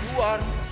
You are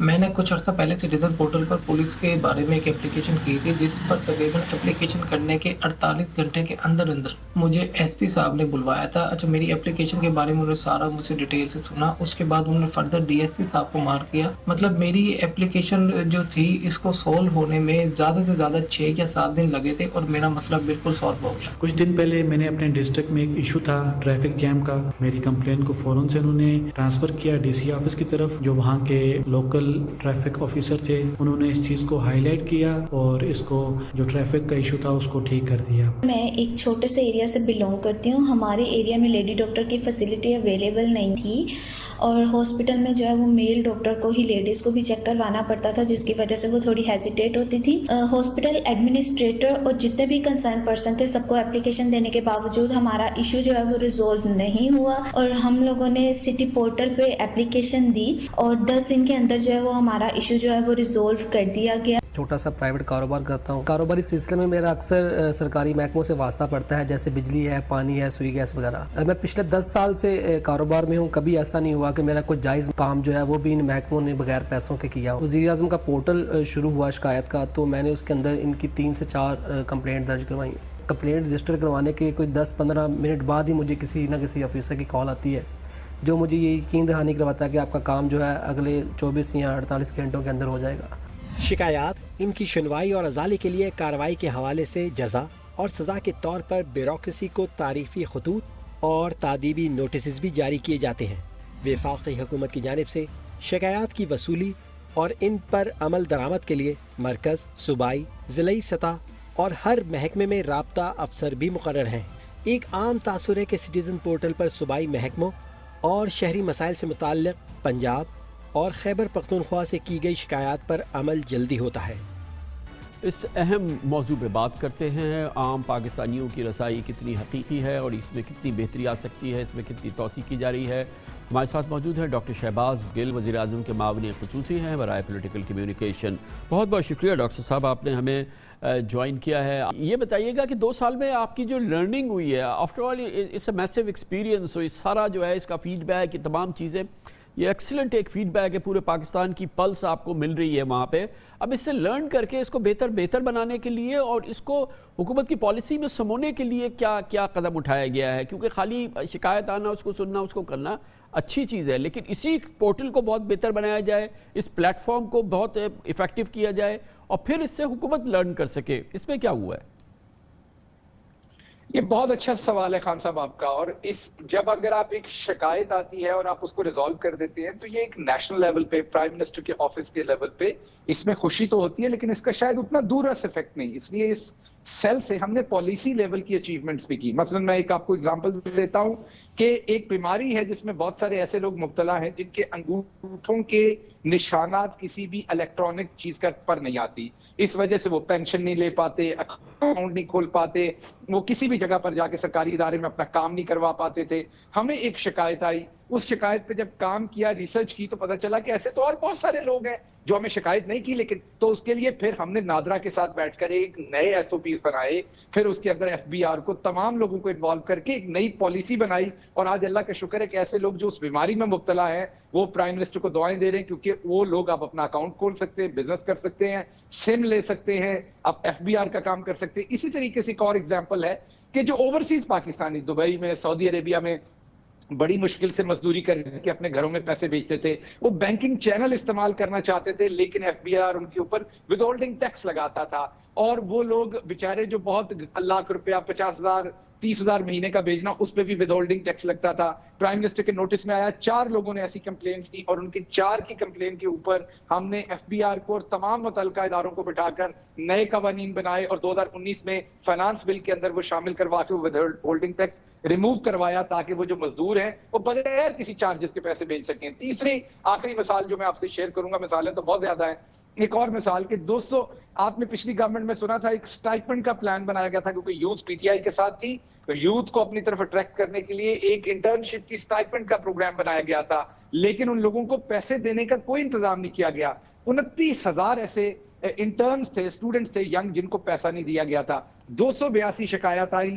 میں نے کچھ عرصہ پہلے سٹیزن پورٹل پر پولیس کے بارے میں ایک اپلیکیشن کی تھی، جس پر تقریباً اپلیکیشن کرنے کے 48 گھنٹے کے اندر مجھے ایس پی صاحب نے بلوایا تھا. اچھا، میری اپلیکیشن کے بارے میں انہوں نے سارا مجھ سے ڈیٹیل سے سنا. اس کے بعد انہوں نے فردر ڈی ایس پی صاحب کو مارک کیا. مطلب میری اپلیکیشن جو تھی اس کو سولو ہونے میں زیادہ سے زیادہ 6 یا 7 دن لگے تھے اور میرا مسئلہ بالکل سالو ہو گیا. کچھ دن پہلے میں نے اپنے ڈسٹرکٹ میں ایک ایشو تھا ٹریفک جیم کا. میری کمپلین کو فوراً سے انہوں نے ٹرانسفر کیا ڈی سی آفس کی طرف. جو وہاں کے لوکل ٹریفک آفیسر تھے انہوں نے اس چیز کو ہائی لائٹ کیا اور اس کو جو ٹریفک کا ایشو تھا اس کو ٹھیک کر دیا. میں ایک چھوٹے سے ایریا سے بلونگ کرتی ہوں. ہمارے ایریا میں لیڈی ڈاکٹر کی فیسلٹی اویلیبل نہیں تھی اور ہاسپٹل میں جو ہے وہ میل ڈاکٹر کو ہی لیڈیز کو بھی چیک کروانا پڑتا تھا، جس کی وجہ سے وہ تھوڑی ہیزیٹیٹ ہوتی تھی. ہاسپٹل ایڈمنسٹریٹر اور جتنے بھی کنسرن پرسن تھے سب کو اپلیکیشن دینے کے باوجود ہمارا ایشو جو ہے وہ ریزولو نہیں ہوا اور ہم لوگوں نے سٹی پورٹل پہ اپلیکیشن دی اور 10 دن کے اندر جو ہے وہ ہمارا ایشو جو ہے وہ ریزولو کر دیا گیا. چھوٹا سا پرائیویٹ کاروبار کرتا ہوں. کاروباری سلسلے میں میرا اکثر سرکاری محکموں سے واسطہ پڑتا ہے، جیسے بجلی ہے، پانی ہے، سوئی گیس وغیرہ. میں پچھلے 10 سال سے کاروبار میں ہوں. کبھی ایسا نہیں ہوا کہ میرا کوئی جائز کام جو ہے وہ بھی ان محکموں نے بغیر پیسوں کے کیا. وزیر اعظم کا پورٹل شروع ہوا شکایت کا، تو میں نے اس کے اندر ان کی 3 سے 4 کمپلینٹ درج کروائیں. کمپلینٹ رجسٹر کروانے کے کوئی 10-15 منٹ بعد ہی مجھے کسی نہ کسی آفیسر کی کال آتی ہے جو مجھے یہ یقین دہانی کرواتا ہے کہ آپ کا کام جو ہے اگلے 24 یا 48 گھنٹوں کے اندر ہو جائے گا. شکایات، ان کی سنوائی اور ازالے کے لیے کارروائی کے حوالے سے جزا اور سزا کے طور پر بیوروکریسی کو تعریفی خطوط اور تادیبی نوٹسز بھی جاری کیے جاتے ہیں. وفاقی حکومت کی جانب سے شکایات کی وصولی اور ان پر عمل درآمد کے لیے مرکز، صوبائی، ضلعی سطح اور ہر محکمے میں رابطہ افسر بھی مقرر ہیں. ایک عام تاثر ہے کہ سٹیزن پورٹل پر صوبائی محکموں اور شہری مسائل سے متعلق پنجاب اور خیبر پختونخوا سے کی گئی شکایات پر عمل جلدی ہوتا ہے. اس اہم موضوع پہ بات کرتے ہیں. عام پاکستانیوں کی رسائی کتنی حقیقی ہے اور اس میں کتنی بہتری آ سکتی ہے، اس میں کتنی توسیع کی جا رہی ہے. ہمارے ساتھ موجود ہیں ڈاکٹر شہباز گل، وزیر اعظم کے معاون خصوصی ہیں برائے پولیٹیکل کمیونیکیشن. بہت بہت شکریہ ڈاکٹر صاحب، آپ نے ہمیں جوائن کیا ہے. یہ بتائیے گا کہ 2 سال میں آپ کی جو لرننگ ہوئی ہے، آفٹر آل اٹس اے میسو ایکسپیرینس، اس سارا جو ہے اس کا فیڈ بیک، یہ تمام چیزیں، یہ ایکسلنٹ ایک فیڈ بیک ہے. پورے پاکستان کی پلس آپ کو مل رہی ہے وہاں پہ. اب اس سے لرن کر کے اس کو بہتر بنانے کے لیے اور اس کو حکومت کی پالیسی میں سمونے کے لیے کیا قدم اٹھایا گیا ہے؟ کیونکہ خالی شکایت آنا، اس کو سننا، اس کو کرنا اچھی چیز ہے، لیکن اسی پورٹل کو بہت بہتر بنایا جائے، اس پلیٹ فارم کو بہت ایفیکٹو کیا جائے اور پھر اس سے حکومت لرن کر سکے. اس میں کیا ہوا ہے؟ یہ بہت اچھا سوال ہے خان صاحب آپ کا. اور جب اگر آپ ایک شکایت آتی ہے اور آپ اس کو ریزالو کر دیتے ہیں تو یہ ایک نیشنل لیول پہ، پرائم منسٹر کے آفس کے لیول پہ اس میں خوشی تو ہوتی ہے، لیکن اس کا شاید اتنا دور رس افیکٹ نہیں. اس لیے اس سیل سے ہم نے پالیسی لیول کی اچیومنٹس بھی کی. مثلا میں ایک آپ کو اگزامپل دیتا ہوں کہ ایک بیماری ہے جس میں بہت سارے ایسے لوگ مبتلا ہیں جن کے انگوٹھوں کے نشانات کسی بھی الیکٹرانک چیز پر نہیں آتی. اس وجہ سے وہ پینشن نہیں لے پاتے، اکاؤنٹ نہیں کھول پاتے، وہ کسی بھی جگہ پر جا کے سرکاری ادارے میں اپنا کام نہیں کروا پاتے تھے. ہمیں ایک شکایت آئی، اس شکایت پہ جب کام کیا، ریسرچ کی، تو پتہ چلا کہ ایسے تو اور بہت سارے لوگ ہیں جو ہمیں شکایت نہیں کی. لیکن تو اس کے لیے پھر ہم نے نادرا کے ساتھ بیٹھ کر ایک نئے ایس او پیز بنائے، پھر اس کے اندر ایف بی آر کو، تمام لوگوں کو انوالو کر کے ایک نئی پالیسی بنائی. اور آج اللہ کا شکر ہے کہ ایسے لوگ جو اس بیماری میں مبتلا ہیں وہ پرائم منسٹر کو دعائیں دے رہے ہیں، کیونکہ وہ لوگ اب اپنا اکاؤنٹ کھول سکتے ہیں، بزنس کر سکتے ہیں، سم لے سکتے ہیں، اب ایف بی آر کا کام کر سکتے ہیں. اسی طریقے سے ایک اور ایگزامپل ہے کہ جو اوورسیز پاکستانی دبئی میں، سعودی عربیہ میں بڑی مشکل سے مزدوری کر کے اپنے گھروں میں پیسے بھیجتے تھے، وہ بینکنگ چینل استعمال کرنا چاہتے تھے، لیکن ایف بی آر ان کے اوپر ود ہولڈنگ ٹیکس لگاتا تھا. اور وہ لوگ بیچارے جو بہت لاکھ روپیہ، 50,000 30,000 مہینے کا بھیجنا، اس پہ بھی ود ہولڈنگ ٹیکس لگتا تھا. پرائم منسٹر کے نوٹس میں آیا، 4 لوگوں نے ایسی کمپلینٹس کی اور ان کے 4 کی کمپلین کے اوپر ہم نے ایف بی آر کو اور تمام متعلقہ اداروں کو بٹھا کر نئے قوانین بنائے اور 2019 میں فائنانس بل کے اندر وہ شامل کروا کے ود ہولڈنگ ٹیکس ریموو کروایا، تاکہ وہ جو مزدور ہیں وہ بغیر کسی چارجز کے پیسے بھیج سکیں. تیسری آخری مثال جو میں آپ سے شیئر کروں گا، مثالیں تو بہت زیادہ ہیں. ایک اور مثال کہ 200، آپ نے پچھلی گورنمنٹ میں سنا تھا ایک اسٹائپنڈ کا پلان بنایا گیا تھا، کیونکہ یوتھ پی ٹی آئی کے ساتھ تھی، تو یوتھ کو اپنی طرف اٹریکٹ کرنے کے لیے ایک انٹرنشپ کی اسٹائپنڈ کا پروگرام بنایا گیا تھا. لیکن ان لوگوں کو پیسے دینے کا کوئی انتظام نہیں کیا گیا. 29,000 ایسے انٹرنز تھے، اسٹوڈنٹس تھے ینگ، جن کو پیسہ نہیں دیا گیا تھا. 282 شکایت آئی،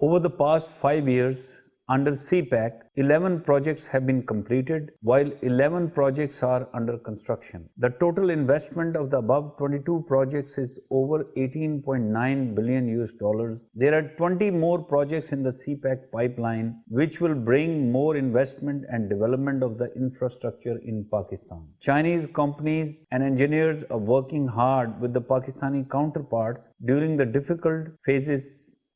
Over the past 5 years, under CPAC, 11 projects have been completed, while 11 projects are under construction. The total investment of the above 22 projects is over $18.9 billion. There are 20 more projects in the CPAC pipeline, which will bring more investment and development of the infrastructure in Pakistan. Chinese companies and engineers are working hard with the Pakistani counterparts during the difficult phases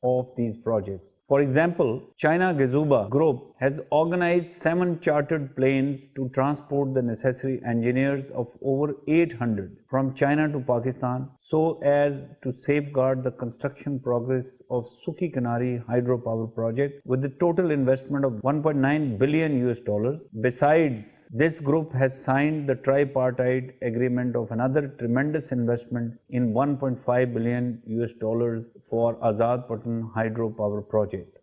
of these projects. For example, China Gezuba Group has organized 7 chartered planes to transport the necessary engineers of over 800 from China to Pakistan so as to safeguard the construction progress of Suki Kanari hydropower project with a total investment of $1.9 billion. Besides, this group has signed the tripartite agreement of another tremendous investment in $1.5 billion for Azad Patan hydropower project.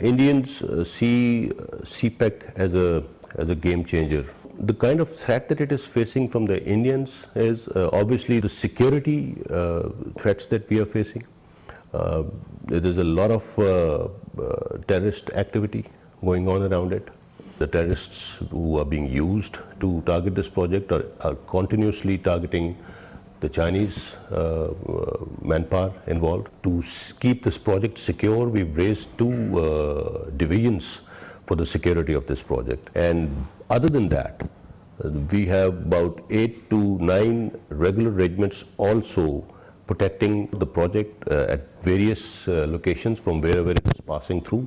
Indians see CPEC as a game changer. The kind of threat that it is facing from the Indians is obviously the security threats that we are facing. There is a lot of terrorist activity going on around it. The terrorists who are being used to target this project are continuously targeting the Chinese manpower involved. To keep this project secure, we've raised 2 divisions for the security of this project. And other than that, we have about 8 to 9 regular regiments also protecting the project at various locations from wherever it is passing through.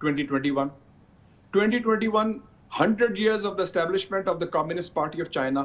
2021, 100 years of the establishment of the Communist Party of China।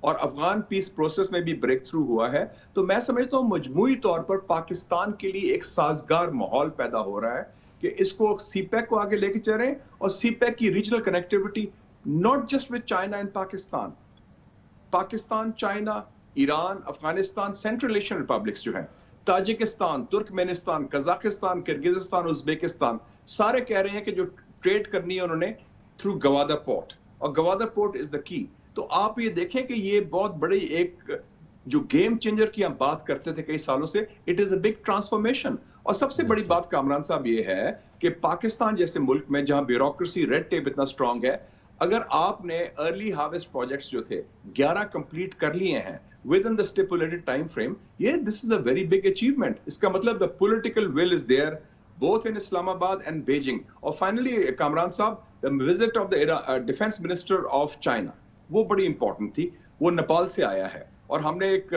اور Afghan peace process میں بھی break through ہوا ہے. تو میں سمجھتا ہوں مجموعی طور پر پاکستان کے لیے ایک سازگار ماحول پیدا ہو رہا ہے کہ اس کو سی پیک کو آگے لے کے چلیں اور سی پیک کی regional connectivity not just with China and Pakistan, China, Iran, Afghanistan, central Asian republics جو ہیں, تاجکستان, ترکمینستان, قزاقستان, کرگزستان, ازبیکستان, سارے کہہ رہے ہیں کہ جو ٹریڈ کرنی ہے انہوں نے تھرو گوادر پورٹ, اور گوادر پورٹ از دا کی. تو آپ یہ دیکھیں کہ یہ بہت بڑی ایک جو گیم چینجر کی ہم بات کرتے تھے کئی سالوں سے, it is a big transformation. اور سب سے بڑی بات کامران صاحب یہ ہے کہ پاکستان جیسے ملک میں جہاں بیوروکریسی ریڈ ٹیپ اتنا اسٹرانگ ہے, اگر آپ نے ارلی ہارویسٹ پروجیکٹس جو تھے 11 کمپلیٹ کر لیے ہیں with in the stipulated time frame, یہ دس از اے ویری بگ اچیومنٹ. اس کا مطلب the political will is there both in Islamabad and Beijing. اور finally کامران صاحب, the visit of the defense minister of China وہ بڑی امپورٹنٹ تھی. وہ نیپال سے آیا ہے اور ہم نے ایک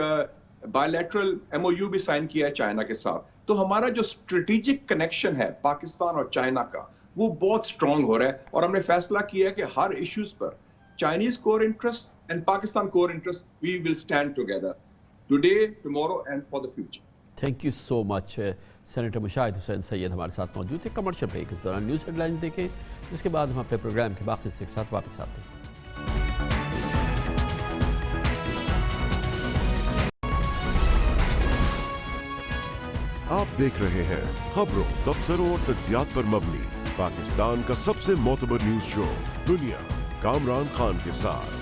بائیلیٹرل MOU بھی سائن کیا ہے چائنا کے ساتھ. تو ہمارا جو اسٹریٹجک کنیکشن ہے پاکستان اور چائنا کا وہ بہت اسٹرانگ ہو رہا ہے, اور ہم نے فیصلہ کیا ہے کہ ہر ایشوز پر Chinese core interest and Pakistan core interest we will stand together today, tomorrow and for the future. Thank you so much. Senator Mushahid Hussain Syed ہمارے ساتھ موجود تھے. کمرشل بریک, اس دوران نیوز ہیڈ لائنز دیکھیں, اس کے بعد ہم اپنے پروگرام کے باقی حصے کے ساتھ واپس آتے ہیں. آپ دیکھ رہے ہیں خبروں, تبصروں اور تجزیات پر مبنی پاکستان کا سب سے معتبر نیوز شو دنیا, کامران خان کے ساتھ.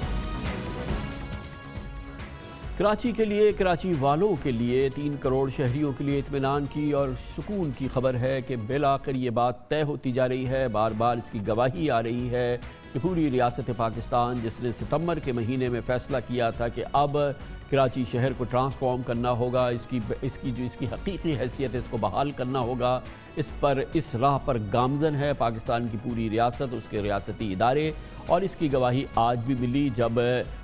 کراچی کے لیے, کراچی والوں کے لیے, 3 کروڑ شہریوں کے لیے اطمینان کی اور سکون کی خبر ہے کہ بالآخر یہ بات طے ہوتی جا رہی ہے. بار بار اس کی گواہی آ رہی ہے کہ پوری ریاست پاکستان جس نے ستمبر کے مہینے میں فیصلہ کیا تھا کہ اب کراچی شہر کو ٹرانسفارم کرنا ہوگا, اس کی حقیقی حیثیت ہے اس کو بحال کرنا ہوگا, اس راہ پر گامزن ہے پاکستان کی پوری ریاست, اس کے ریاستی ادارے. اور اس کی گواہی آج بھی ملی جب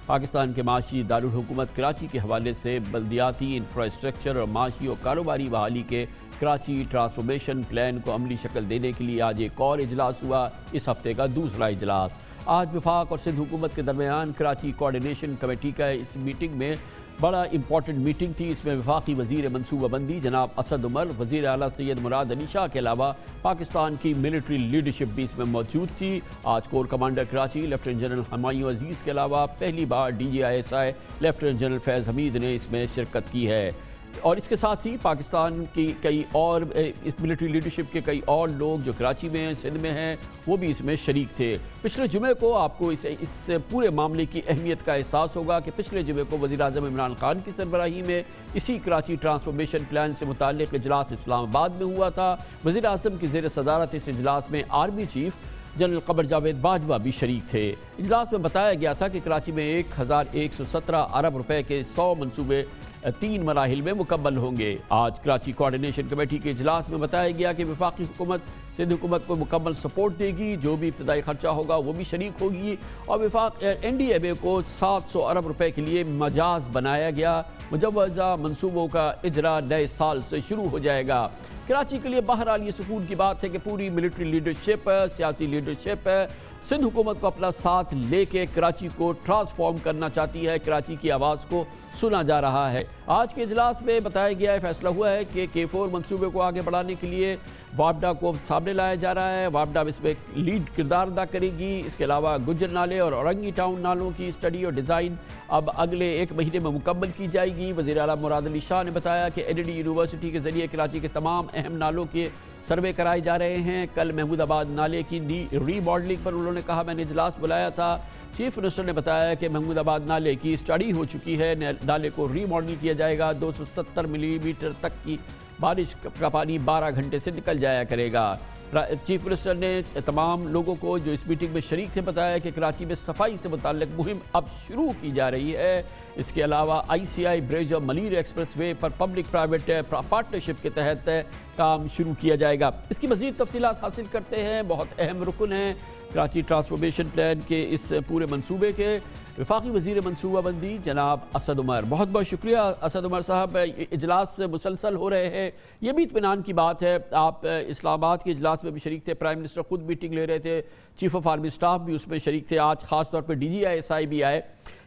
پاکستان کے معاشی دارالحکومت کراچی کے حوالے سے بلدیاتی انفراسٹرکچر اور معاشی اور کاروباری بحالی کے کراچی ٹرانسفارمیشن پلان کو عملی شکل دینے کے لیے آج ایک اور اجلاس ہوا, اس ہفتے کا دوسرا اجلاس. آج وفاق اور سندھ حکومت کے درمیان کراچی کوارڈینیشن کمیٹی کا اس میٹنگ میں بڑا امپورٹنٹ میٹنگ تھی. اس میں وفاقی وزیر منصوبہ بندی جناب اسد عمر, وزیر اعلیٰ سید مراد علی شاہ کے علاوہ پاکستان کی ملٹری لیڈرشپ بھی اس میں موجود تھی. آج corps commander Karachi lieutenant general Humayun Aziz کے علاوہ پہلی بار DGISI lieutenant general Faiz Hameed نے اس میں شرکت کی ہے. اور اس کے ساتھ ہی پاکستان کی کئی اور ملٹری لیڈرشپ کے کئی اور لوگ جو کراچی میں ہیں, سندھ میں ہیں, وہ بھی اس میں شریک تھے. پچھلے جمعے کو آپ کو اس پورے معاملے کی اہمیت کا احساس ہوگا کہ پچھلے جمعے کو وزیر اعظم عمران خان کی سربراہی میں اسی کراچی ٹرانسفارمیشن پلان سے متعلق اجلاس اسلام آباد میں ہوا تھا. وزیر اعظم کی زیر صدارت اس اجلاس میں army chief general Qamar Javed Bajwa بھی شریک تھے. اجلاس میں بتایا گیا تھا کہ کراچی میں 1117 ارب روپے کے 100 منصوبے 3 مراحل میں مکمل ہوں گے. آج کراچی کوارڈینیشن کمیٹی کے اجلاس میں بتایا گیا کہ وفاقی حکومت سندھ حکومت کو مکمل سپورٹ دے گی, جو بھی ابتدائی خرچہ ہوگا وہ بھی شریک ہوگی, اور وفاق NDMA کو 700 ارب روپے کے لیے مجاز بنایا گیا. مجوزہ منصوبوں کا اجرا نئے سال سے شروع ہو جائے گا. کراچی کے لیے بہرحال یہ سکون کی بات ہے کہ پوری ملٹری لیڈرشپ, سیاسی لیڈرشپ سندھ حکومت کو اپنا ساتھ لے کے کراچی کو ٹرانسفارم کرنا چاہتی ہے, کراچی کی آواز کو سنا جا رہا ہے. آج کے اجلاس میں بتایا گیا ہے, فیصلہ ہوا ہے کہ K4 منصوبے کو آگے بڑھانے کے لیے وابڈا کو سامنے لایا جا رہا ہے. وابڈا اس میں لیڈ کردار ادا کرے گی. اس کے علاوہ گجر نالے اور اورنگی ٹاؤن نالوں کی اسٹڈی اور ڈیزائن اب اگلے 1 مہینے میں مکمل کی جائے گی. وزیر اعلیٰ مراد علی شاہ نے بتایا کہ NLD یونیورسٹی کے ذریعے کراچی کے تمام اہم نالوں کے سروے کرائے جا رہے ہیں. کل محمود آباد نالے کی ری ماڈلنگ پر انہوں نے کہا, میں نے اجلاس بلایا تھا. چیف منسٹر نے بتایا کہ محمود آباد نالے کی اسٹڈی ہو چکی ہے, نالے کو ری ماڈل کیا جائے گا. 270 ملی میٹر تک کی بارش کا پانی 12 گھنٹے سے نکل جایا کرے گا. چیف منسٹر نے تمام لوگوں کو جو اس میٹنگ میں شریک تھے بتایا کہ کراچی میں صفائی سے متعلق مہم اب شروع کی جا رہی ہے. اس کے علاوہ ICI برج اور ملیر ایکسپریس وے پر پبلک پرائیویٹ پارٹنرشپ کے تحت کام شروع کیا جائے گا. اس کی مزید تفصیلات حاصل کرتے ہیں. بہت اہم رکن ہیں کراچی ٹرانسفارمیشن پلان کے اس پورے منصوبے کے, وفاقی وزیر منصوبہ بندی جناب اسد عمر. بہت بہت شکریہ اسد عمر صاحب. اجلاس مسلسل ہو رہے ہیں, یہ بھی اطمینان کی بات ہے. آپ اسلام آباد کے اجلاس میں بھی شریک تھے, پرائم منسٹر خود میٹنگ لے رہے تھے, چیف آف آرمی سٹاف بھی اس میں شریک تھے. آج خاص طور پہ DGISI بھی آئے.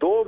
2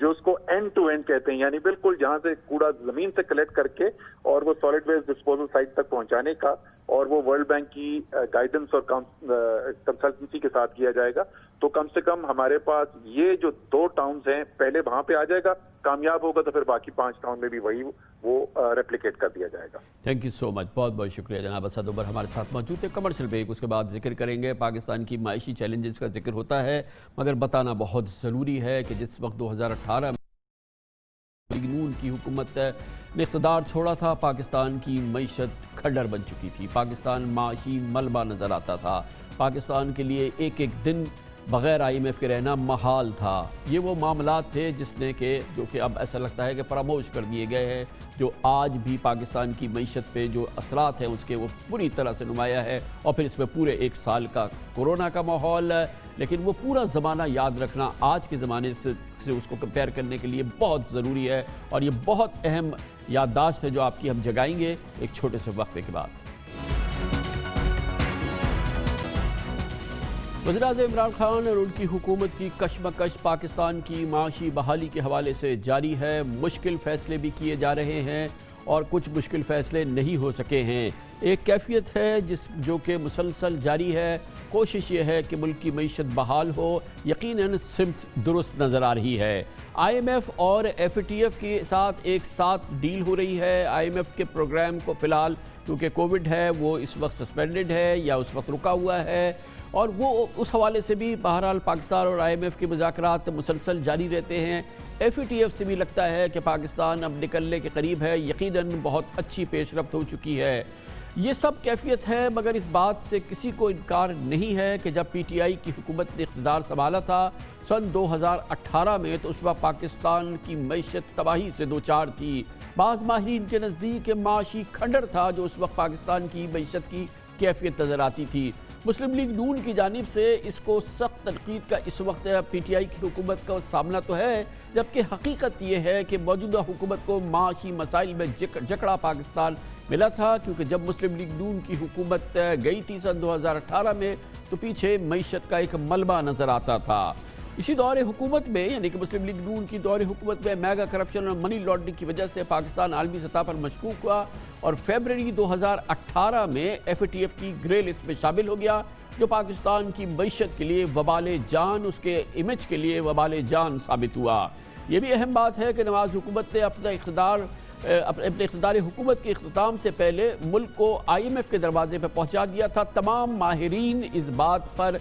جو اس کو اینڈ ٹو اینڈ کہتے ہیں، یعنی بالکل جہاں سے کوڑا زمین سے کلیکٹ کر کے اور وہ سالڈ ویسٹ ڈسپوزل سائٹ تک پہنچانے کا، اور وہ ورلڈ بینک کی گائیڈنس اور کنسلٹنسی کے ساتھ کیا جائے گا. تو کم سے کم ہمارے پاس یہ جو 2 ٹاؤنز ہیں، پہلے وہاں پہ آ جائے گا، کامیاب ہوگا تو پھر باقی 5 ٹاؤن میں بھی وہی وہ ریپلیکیٹ کر دیا جائے گا. تھینک یو سو مچ، بہت بہت شکریہ جناب اسد عمر ہمارے ساتھ موجود تھے. کمرشل بریک، اس کے بعد ذکر کریں گے. پاکستان کی معاشی چیلنجز کا ذکر ہوتا ہے، مگر بتانا بہت ضروری ہے کہ جس وقت 2018 میں نون کی حکومت نے اقتدار چھوڑا تھا، پاکستان کی معیشت کھنڈر بن چکی تھی. پاکستان معاشی ملبہ نظر آتا تھا. پاکستان کے لیے ایک ایک دن بغیر IMF کے رہنا محال تھا. یہ وہ معاملات تھے جو کہ اب ایسا لگتا ہے کہ فراموش کر دیے گئے ہیں، جو آج بھی پاکستان کی معیشت پہ جو اثرات ہیں اس کے وہ پوری طرح سے نمایاں ہے. اور پھر اس میں پورے 1 سال کا کورونا کا ماحول، لیکن وہ پورا زمانہ یاد رکھنا آج کے زمانے سے اس کو کمپیئر کرنے کے لیے بہت ضروری ہے. اور یہ بہت اہم یادداشت ہے جو آپ کی ہم جگائیں گے ایک چھوٹے سے وقفے کے بعد. وزیراعظم عمران خان اور ان کی حکومت کی کشمکش پاکستان کی معاشی بحالی کے حوالے سے جاری ہے. مشکل فیصلے بھی کیے جا رہے ہیں اور کچھ مشکل فیصلے نہیں ہو سکے ہیں. ایک کیفیت ہے جو کہ مسلسل جاری ہے. کوشش یہ ہے کہ ملک کی معیشت بحال ہو. یقیناً سمت درست نظر آ رہی ہے. IMF اور FATF کے ساتھ ایک ساتھ ڈیل ہو رہی ہے. IMF کے پروگرام کو فی الحال کیونکہ کووڈ ہے وہ اس وقت سسپینڈڈ ہے یا اس وقت رکا ہوا ہے، اور وہ اس حوالے سے بھی بہرحال پاکستان اور IMF کے مذاکرات مسلسل جاری رہتے ہیں. FATF سے بھی لگتا ہے کہ پاکستان اب نکلنے کے قریب ہے. یقیناً بہت اچھی پیش رفت ہو چکی ہے. یہ سب کیفیت ہے، مگر اس بات سے کسی کو انکار نہیں ہے کہ جب PTI کی حکومت نے اقتدار سنبھالا تھا سن 2018 میں، تو اس وقت پاکستان کی معیشت تباہی سے دوچار تھی. بعض ماہرین کے نزدیک معاشی کھنڈر تھا جو اس وقت پاکستان کی معیشت کی کیفیت نظر آتی تھی. مسلم لیگ نون کی جانب سے اس کو سخت تنقید کا اس وقت PTI کی حکومت کا سامنا تو ہے، جبکہ حقیقت یہ ہے کہ موجودہ حکومت کو معاشی مسائل میں جکڑا پاکستان ملا تھا، کیونکہ جب مسلم لیگ نون کی حکومت گئی تھی سن 2018 میں تو پیچھے معیشت کا ایک ملبہ نظر آتا تھا. اسی دور حکومت میں، یعنی کہ مسلم لیگ نون کی دور حکومت میں میگا کرپشن اور منی لانڈرنگ کی وجہ سے پاکستان عالمی سطح پر مشکوک ہوا اور فیبرری 2018 میں FATF کی گرے لسٹ میں شامل ہو گیا، جو پاکستان کی معیشت کے لیے وبال جان، اس کے امیج کے لیے وبال جان ثابت ہوا. یہ بھی اہم بات ہے کہ نواز حکومت نے اپنے اقتدار حکومت کے اختتام سے پہلے ملک کو IMF کے دروازے پہ پہنچا دیا تھا. تمام ماہرین اس بات پر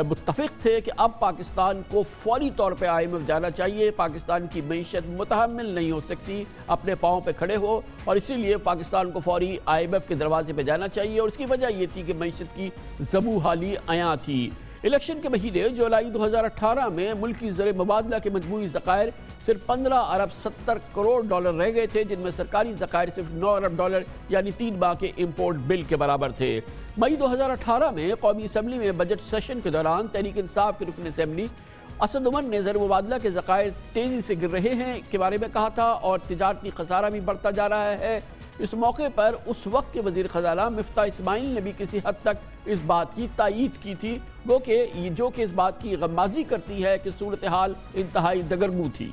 متفق تھے کہ اب پاکستان کو فوری طور پہ IMF جانا چاہیے. پاکستان کی معیشت متحمل نہیں ہو سکتی اپنے پاؤں پہ کھڑے ہو، اور اسی لیے پاکستان کو فوری IMF کے دروازے پہ جانا چاہیے. اور اس کی وجہ یہ تھی کہ معیشت کی زبوں حالی عیاں تھی. الیکشن کے مہینے جولائی 2018 میں ملک کی زر مبادلہ کے مجموعی ذخائر صرف 15 ارب 70 کروڑ ڈالر رہ گئے تھے، جن میں سرکاری ذخائر صرف 9 ارب ڈالر یعنی 3 ماہ کے امپورٹ بل کے برابر تھے. مئی 2018 میں قومی اسمبلی میں بجٹ سیشن کے دوران تحریک انصاف کے رکن اسمبلی اسد عمر نے زر مبادلہ کے ذخائر تیزی سے گر رہے ہیں کے بارے میں کہا تھا اور تجارتی خسارہ بھی بڑھتا جا رہا ہے. اس موقع پر اس وقت کے وزیر خزانہ مفتاح اسماعیل نے بھی کسی حد تک اس بات کی تائید کی تھی، جو کہ اس بات کی غمازی کرتی ہے کہ صورتحال انتہائی دگرگوں تھی.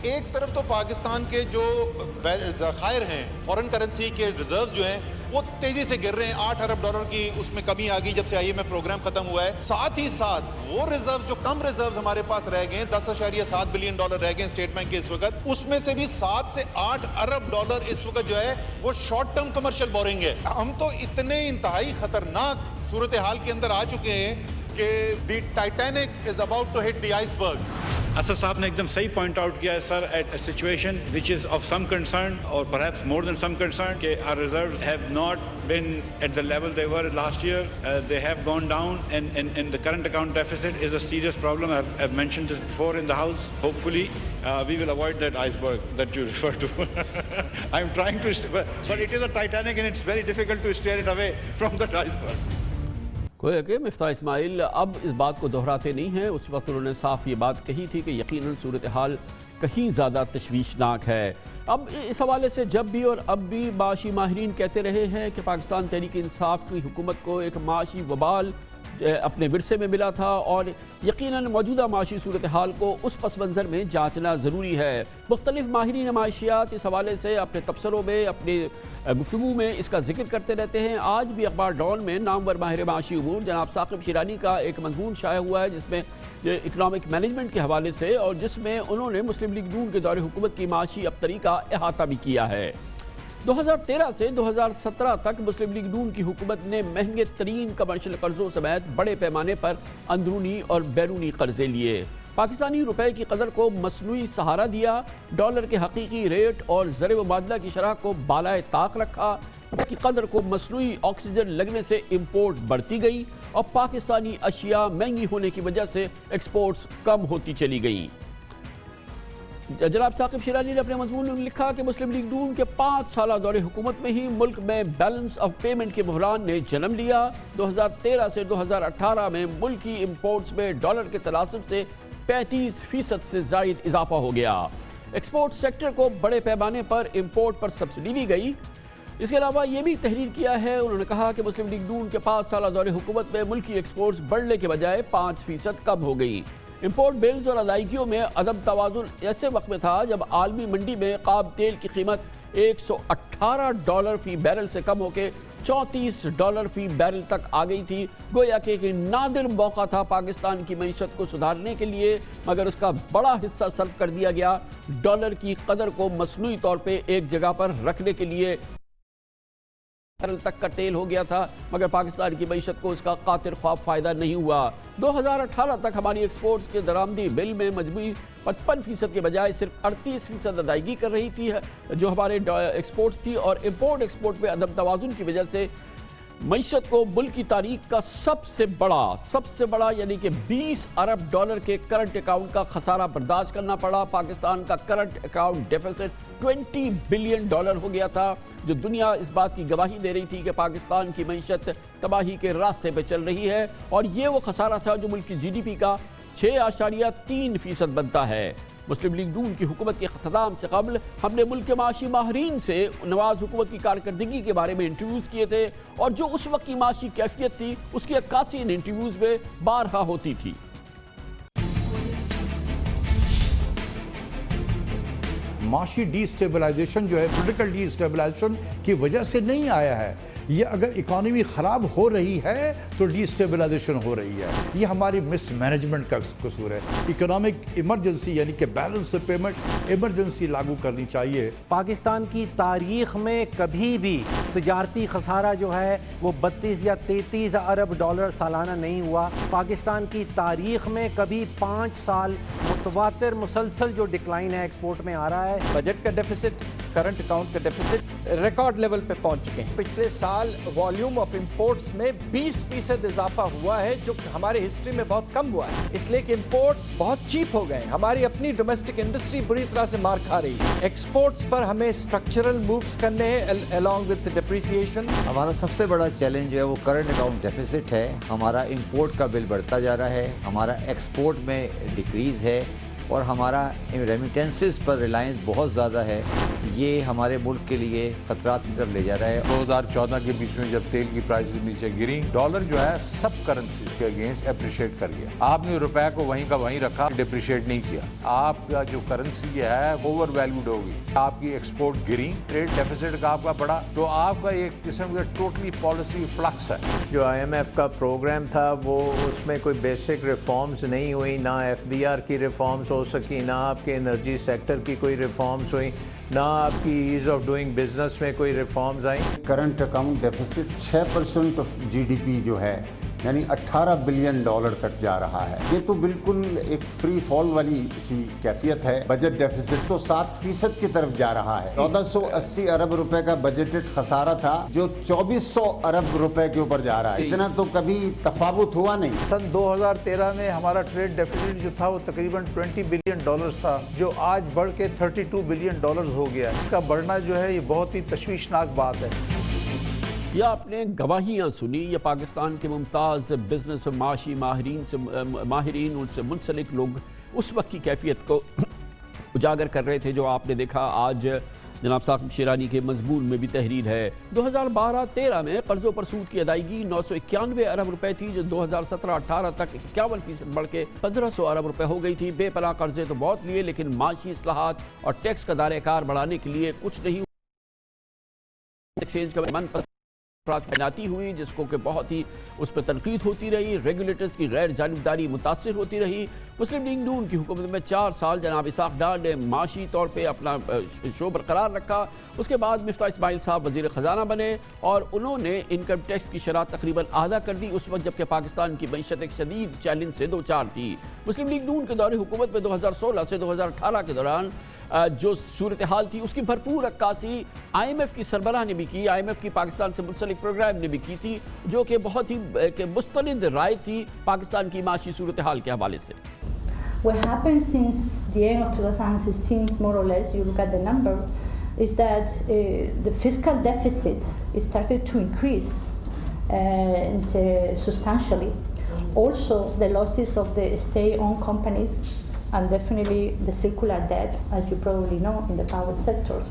ایک طرف تو پاکستان کے جو ذخائر ہیں، فورن کرنسی کے ریزرو جو ہیں وہ تیزی سے گر رہے ہیں. 8 ارب ڈالر کی اس میں کمی آ گئی جب سے IMF پروگرام ختم ہوا ہے. ساتھ ہی ساتھ وہ ریزرو جو کم ریزرو ہمارے پاس رہ گئے ہیں، 10.7 بلین ڈالر رہ گئے ہیں اسٹیٹ بینک کے اس وقت، اس میں سے بھی 7 سے 8 ارب ڈالر اس وقت جو ہے وہ شارٹ ٹرم کمرشل بورنگ ہے. ہم تو اتنے انتہائی خطرناک صورتحال کے اندر آ چکے ہیں کہ the Titanic is about to hit the iceberg. Asad صاحب نے ایک دم صحیح پوائنٹ آؤٹ کیا ہے sir, at a situation which is of some concern اور perhaps more than some concern کہ our reserves have not been at the level they were last year. They have gone down and the current account deficit is a serious problem. I've mentioned this before in the house. Hopefully we will avoid that iceberg that you refer to. I'm trying to, but it is a Titanic and it's very difficult to steer it away from that iceberg. کوئی کہ مفتاح اسماعیل اب اس بات کو دہراتے نہیں ہیں. اس وقت انہوں نے صاف یہ بات کہی تھی کہ یقیناً صورتحال کہیں زیادہ تشویشناک ہے. اب اس حوالے سے جب بھی اور اب بھی معاشی ماہرین کہتے رہے ہیں کہ پاکستان تحریک انصاف کی حکومت کو ایک معاشی وبال اپنے ورثے میں ملا تھا، اور یقیناً موجودہ معاشی صورتحال کو اس پس منظر میں جانچنا ضروری ہے۔ مختلف ماہرین معاشیات اس حوالے سے اپنے تبصروں میں، اپنے گفتگو میں اس کا ذکر کرتے رہتے ہیں۔ آج بھی اخبار ڈان میں نامور ماہر معاشی امور جناب ثاقب شیرانی کا ایک مضمون شائع ہوا ہے، جس میں اکنامک مینجمنٹ کے حوالے سے، اور جس میں انہوں نے مسلم لیگ نون کے دور حکومت کی معاشی ابتری کا احاطہ بھی کیا ہے۔ 2013 سے 2017 تک مسلم لیگ نون کی حکومت نے مہنگے ترین کمرشل قرضوں سمیت بڑے پیمانے پر اندرونی اور بیرونی قرضے لیے، پاکستانی روپے کی قدر کو مصنوعی سہارا دیا، ڈالر کے حقیقی ریٹ اور زر مبادلہ کی شرح کو بالائے طاق رکھا، روپے کی قدر کو مصنوعی آکسیجن لگنے سے امپورٹ بڑھتی گئی اور پاکستانی اشیاء مہنگی ہونے کی وجہ سے ایکسپورٹس کم ہوتی چلی گئیں۔ جناب ثاقب شیرانی نے اپنے مضمون میں لکھا کہ مسلم لیگ نون کے 5 سالہ دور حکومت میں ہی ملک میں بیلنس آف پیمنٹ کے بحران نے جنم لیا۔ 2013 سے 2018 میں ملکی امپورٹس میں ڈالر کے تناسب سے 35% سے زائد اضافہ ہو گیا۔ ایکسپورٹ سیکٹر کو بڑے پیمانے پر امپورٹ پر سبسڈی دی گئی۔ اس کے علاوہ یہ بھی تحریر کیا ہے، انہوں نے کہا کہ مسلم لیگ نون کے 5 سالہ دور حکومت میں ملکی ایکسپورٹس بڑھنے کے بجائے 5% کم ہو گئی۔ امپورٹ بلز اور ادائیگیوں میں عدم توازن ایسے وقت میں تھا جب عالمی منڈی میں خام تیل کی قیمت $118 فی بیرل سے کم ہو کے $34 فی بیرل تک آ گئی تھی۔ گویا کہ ایک نادر موقع تھا پاکستان کی معیشت کو سدھارنے کے لیے، مگر اس کا بڑا حصہ صرف کر دیا گیا ڈالر کی قدر کو مصنوعی طور پہ ایک جگہ پر رکھنے کے لیے۔ بیرل تک کا تیل ہو گیا تھا، مگر پاکستان کی معیشت کو اس کا قاطر خواب فائدہ نہیں ہوا۔ 2018 تک ہماری ایکسپورٹس کے درآمدی بل میں مجموعی 55% کے بجائے صرف 38% ادائیگی کر رہی تھی جو ہمارے ایکسپورٹس تھی، اور امپورٹ ایکسپورٹ میں عدم توازن کی وجہ سے معیشت کو ملک کی تاریخ کا سب سے بڑا یعنی کہ $20 ارب کے کرنٹ اکاؤنٹ کا خسارہ برداشت کرنا پڑا۔ پاکستان کا کرنٹ اکاؤنٹ ڈیفیسٹ $20 بلین ہو گیا تھا، جو دنیا اس بات کی گواہی دے رہی تھی کہ پاکستان کی معیشت تباہی کے راستے پہ چل رہی ہے، اور یہ وہ خسارہ تھا جو ملک کی جی ڈی پی کا 6.3% بنتا ہے۔ مسلم لیگ نون کی حکومت کے اختتام سے قبل ہم نے ملک کے معاشی ماہرین سے نواز حکومت کی کارکردگی کے بارے میں انٹرویوز کیے تھے، اور جو اس وقت کی معاشی کیفیت تھی اس کی عکاسی ان انٹرویوز میں بارہا ہوتی تھی۔ معاشی ڈی اسٹیبلائزیشن جو ہے پولیٹیکل ڈی اسٹیبلائزیشن کی وجہ سے نہیں آیا ہے، یہ اگر اکانومی خراب ہو رہی ہے تو ڈی اسٹیبلائزیشن ہو رہی ہے، یہ ہماری مس مینجمنٹ کا قصور ہے۔ اکنامک ایمرجنسی یعنی کہ بیلنس پیمنٹ ایمرجنسی لاگو کرنی چاہیے۔ پاکستان کی تاریخ میں کبھی بھی تجارتی خسارہ جو ہے وہ 32 یا 33 ارب ڈالر سالانہ نہیں ہوا۔ پاکستان کی تاریخ میں کبھی 5 سال متواتر مسلسل جو ڈکلائن ہے ایکسپورٹ میں آ رہا ہے۔ بجٹ کا ڈیفیسٹ، کرنٹ اکاؤنٹ کا ڈیفیسٹ ریکارڈ لیول پہ پہنچ چکے ہیں۔ پچھلے سال والیوم آف امپورٹس میں 20% اضافہ ہوا ہے، جو ہمارے ہسٹری میں بہت کم ہوا ہے، اس لیے کہ امپورٹس بہت چیپ ہو گئے ہیں۔ ہماری اپنی ڈومیسٹک انڈسٹری بری طرح سے مار کھا رہی ہے۔ ایکسپورٹس پر ہمیں اسٹرکچرل مووز کرنے ہیں along with depreciation۔ ہمارا سب سے بڑا چیلنج ہے وہ کرنٹ اکاؤنٹ ڈیفیسٹ ہے۔ ہمارا امپورٹ کا بل بڑھتا جا رہا ہے، ہمارا ایکسپورٹ میں ڈکریز ہے، اور ہمارا ریمیٹنسز پر ریلائنس بہت زیادہ ہے۔ یہ ہمارے ملک کے لیے خطرات کی طرف لے جا رہا ہے۔ 2014 کے بیچ میں جب تیل کی پرائسز نیچے گری، ڈالر جو ہے سب کرنسیز کے اگینسٹ اپریشیٹ کر گیا۔ آپ نے روپے کو وہیں کا وہیں رکھا، ڈیپریشیٹ نہیں کیا۔ آپ کا جو کرنسی ہے اوور ویلیوڈ ہوگی، آپ کی ایکسپورٹ گری، ٹریڈ ڈیفیسٹ کا آپ کا بڑا، تو آپ کا ایک قسم کا ٹوٹلی پالیسی فلکس ہے۔ جو IMF کا پروگرام تھا وہ اس میں کوئی بیسک ریفارمز نہیں ہوئی، نہ FBR کی ریفارمز ہو سکی، نہ آپ کے انرجی سیکٹر کی کوئی ریفارمز ہوئی، نہ آپ کی ایز آف ڈوئنگ بزنس میں کوئی ریفارمز آئیں۔ Current account deficit 6% of GDP جو ہے، یعنی $18 بلین تک جا رہا ہے۔ یہ تو بالکل ایک فری فال والی سی کیفیت ہے۔ بجٹ ڈیفیسٹ تو 7% کی طرف جا رہا ہے۔ 1480 ارب روپے کا بجٹڈ خسارہ تھا جو 2400 ارب روپے کے اوپر جا رہا ہے۔ اتنا تو کبھی تفاوت ہوا نہیں۔ سن 2013 میں ہمارا ٹریڈ ڈیفیسٹ جو تھا وہ تقریباً $20 بلین تھا، جو آج بڑھ کے $32 بلین ہو گیا۔ اس کا بڑھنا جو ہے یہ بہت ہی تشویشناک بات ہے۔ یہ آپ نے گواہیاں سنی، یہ پاکستان کے ممتاز بزنس اور معاشی ماہرین ان سے منسلک لوگ اس وقت کی کیفیت کو اجاگر کر رہے تھے جو آپ نے دیکھا۔ آج جناب ثاقب شیرانی کے مضمون میں بھی تحریر ہے۔ 2012-13 میں قرضوں پر سود کی ادائیگی 991 ارب روپے تھی، جو 2017-18 تک 51% بڑھ کے 1500 ارب روپے ہو گئی تھی۔ بے پناہ قرضے تو بہت لیے، لیکن معاشی اصلاحات اور ٹیکس کا دائرہ کار بڑھانے کے لیے کچھ نہیں۔ ایکسچینج کا من تعیناتی ہوئی، جس کو کہ بہت ہی اس پہ تنقید ہوتی رہی، ریگولیٹرز کی غیر جانبداری متاثر ہوتی رہی۔ مسلم لیگ نون کی حکومت میں 4 سال جناب اسحاق ڈار نے معاشی طور پہ اپنا شو برقرار رکھا۔ اس کے بعد مفتاح اسماعیل صاحب وزیر خزانہ بنے اور انہوں نے انکم ٹیکس کی شرح تقریباً آدھا کر دی، اس وقت جبکہ پاکستان کی معیشت ایک شدید چیلنج سے دوچار تھی۔ مسلم لیگ نون کے دور حکومت میں 2016 سے 2018 کے دوران جو صورتحال تھی اس کی بھرپور عکاسی آئی ایم ایف کی سربراہ نے بھی کی، آئی ایم ایف کی پاکستان سے منسلک پروگرام نے بھی کی تھی، جو کہ بہت ہی مستند رائے تھی پاکستان کی معاشی صورتحال کے حوالے سے۔ What happened since the end of 2016, more or less, you look at the number, is that the fiscal deficit started to increase substantially. Also, the losses of the state-owned companies and definitely the circular debt, as you probably know, in the power sectors,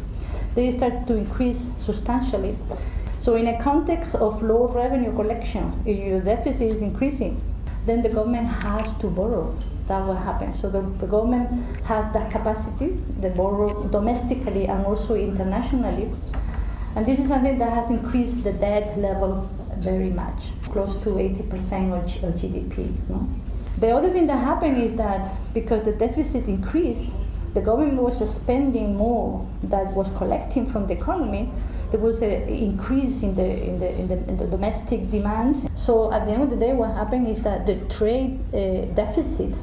they start to increase substantially. So in a context of low revenue collection, if your deficit is increasing, then the government has to borrow. That will happen. So the government has that capacity, they borrow domestically and also internationally. And this is something that has increased the debt level very much, close to 80% of GDP. No? The other thing that happened is that because the deficit increased, the government was spending more than was collecting from the economy. There was an increase in the domestic demand. So at the end of the day, what happened is that the trade deficit,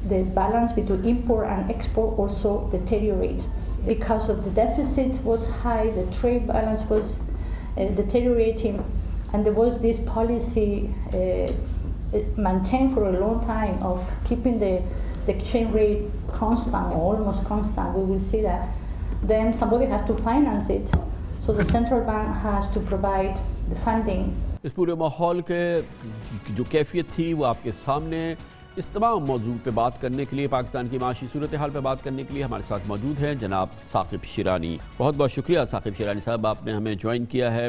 the balance between import and export, also deteriorated. Because of the deficit was high, the trade balance was deteriorating, and there was this policy maintained for a long time of keeping the exchange rate constant or almost constant. We will see that. Then somebody has to finance it, so the central bank has to provide the funding. اس پورے ماحول کے جو کیفیت تھی وہ آپ کے سامنے۔ اس تمام موضوع پہ بات کرنے کے لیے، پاکستان کی معاشی صورتحال پہ بات کرنے کے لیے ہمارے ساتھ موجود ہیں جناب ثاقب شیرانی۔ بہت بہت شکریہ ثاقب شیرانی صاحب، آپ نے ہمیں جوائن کیا ہے۔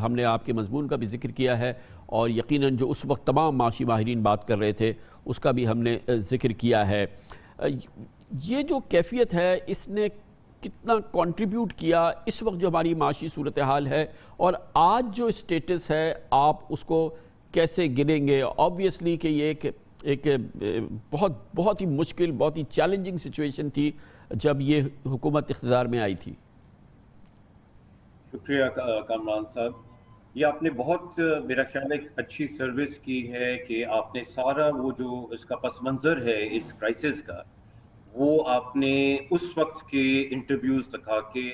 ہم نے آپ کے مضمون کا بھی ذکر کیا ہے اور یقیناً جو اس وقت تمام معاشی ماہرین بات کر رہے تھے اس کا بھی ہم نے ذکر کیا ہے۔ یہ جو کیفیت ہے اس نے کتنا کنٹریبیوٹ کیا اس وقت جو ہماری معاشی صورتحال ہے، اور آج جو اسٹیٹس ہے آپ اس کو کیسے گنیں گے؟ آبویسلی کہ یہ ایک بہت ہی مشکل، بہت ہی چیلنجنگ سچویشن تھی جب یہ حکومت اقتدار میں آئی تھی۔ شکریہ کامران صاحب، یہ آپ نے بہت میرا خیال ایک اچھی سروس کی ہے کہ آپ نے سارا وہ جو اس کا پس منظر ہے اس کرائسس کا، وہ آپ نے اس وقت کے انٹرویوز دکھا کے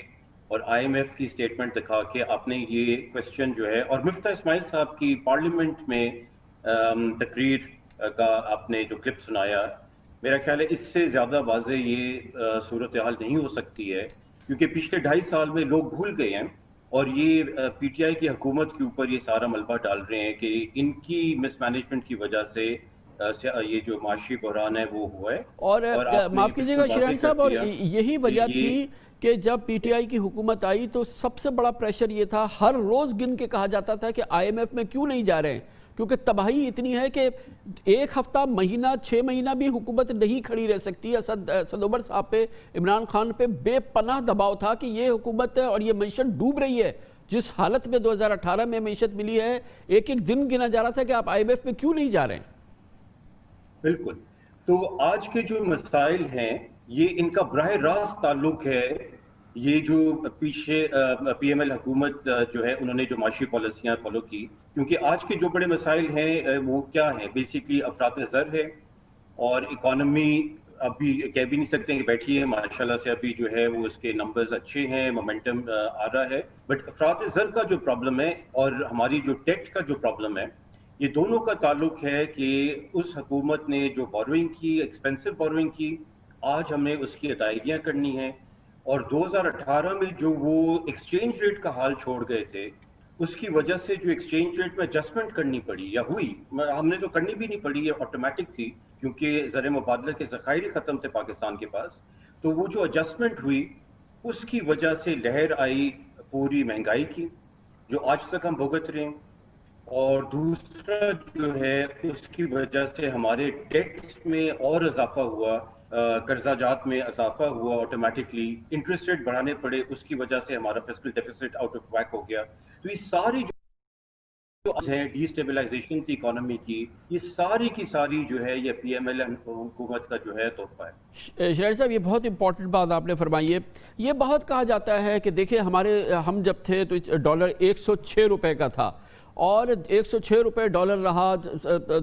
اور آئی ایم ایف کی سٹیٹمنٹ دکھا کے آپ نے یہ کویسچن جو ہے، اور مفتاح اسماعیل صاحب کی پارلیمنٹ میں تقریر کا آپ نے جو کلپ سنایا، میرا خیال ہے اس سے زیادہ واضح یہ صورتحال نہیں ہو سکتی ہے، کیونکہ پچھلے 2.5 سال میں لوگ بھول گئے ہیں اور یہ پی ٹی آئی کی حکومت کے اوپر یہ سارا ملبہ ڈال رہے ہیں کہ ان کی مس مینجمنٹ کی وجہ سے یہ جو معاشی بحران ہے وہ ہوا ہے۔ اور معاف کیجیے گا شیرانی صاحب، اور یہی وجہ تھی کہ جب پی ٹی آئی کی حکومت آئی تو سب سے بڑا پریشر یہ تھا، ہر روز گن کے کہا جاتا تھا کہ آئی ایم ایف میں کیوں نہیں جا رہے ہیں، کیونکہ تباہی اتنی ہے کہ 1 ہفتہ، مہینہ، 6 مہینہ بھی حکومت نہیں کھڑی رہ سکتی۔ اسد عمر صاحب پہ، عمران خان پہ بے پناہ دباؤ تھا کہ یہ حکومت ہے اور یہ معیشت ڈوب رہی ہے۔ جس حالت میں 2018 میں معیشت ملی ہے، ایک دن گنا جا رہا تھا کہ آپ آئی ایم ایف میں کیوں نہیں جا رہے ہیں۔ بالکل، تو آج کے جو مسائل ہیں یہ ان کا براہ راست تعلق ہے یہ جو پیچھے پی ایم ایل حکومت جو ہے انہوں نے جو معاشی پالیسیاں فالو کی، کیونکہ آج کے جو بڑے مسائل ہیں وہ کیا ہیں؟ بیسیکلی افراط زر ہے، اور اکانومی ابھی کہہ بھی نہیں سکتے کہ بیٹھی ہے، ماشاءاللہ سے ابھی جو ہے وہ اس کے نمبرز اچھے ہیں، مومنٹم آ رہا ہے، بٹ افراط زر کا جو پرابلم ہے اور ہماری جو ڈیٹ کا جو پرابلم ہے، یہ دونوں کا تعلق ہے کہ اس حکومت نے جو بوروئنگ کی، ایکسپینسو بوروئنگ کی، آج ہمیں اس کی ادائیگیاں کرنی ہیں، اور 2018 میں جو وہ ایکسچینج ریٹ کا حال چھوڑ گئے تھے، اس کی وجہ سے جو ایکسچینج ریٹ میں ایڈجسٹمنٹ کرنی پڑی یا ہوئی، ہم نے تو کرنی بھی نہیں پڑی، یہ آٹومیٹک تھی کیونکہ زر مبادلہ کے ذخائر ختم تھے پاکستان کے پاس، تو وہ جو ایڈجسٹمنٹ ہوئی اس کی وجہ سے لہر آئی پوری مہنگائی کی جو آج تک ہم بھگت رہے ہیں، اور دوسرا جو ہے اس کی وجہ سے ہمارے ڈیٹس میں اور اضافہ ہوا، قرضہ جات میں اضافہ ہوا، آٹومیٹکلی انٹرسٹ ریٹ بڑھانے پڑے، اس کی وجہ سے ہمارا fiscal deficit out of whack ہو گیا. تو یہ ساری جو ہیں ڈی اسٹیبلائزیشن کی اکانومی کی، یہ ساری کی ساری جو ہے یہ پی ایم ایل حکومت کا جو ہے تحفہ ہے. شہر صاحب یہ بہت امپورٹنٹ بات آپ نے فرمائی ہے. یہ بہت کہا جاتا ہے کہ دیکھیں ہم جب تھے تو ڈالر 106 روپے کا تھا، اور 106 روپے ڈالر رہا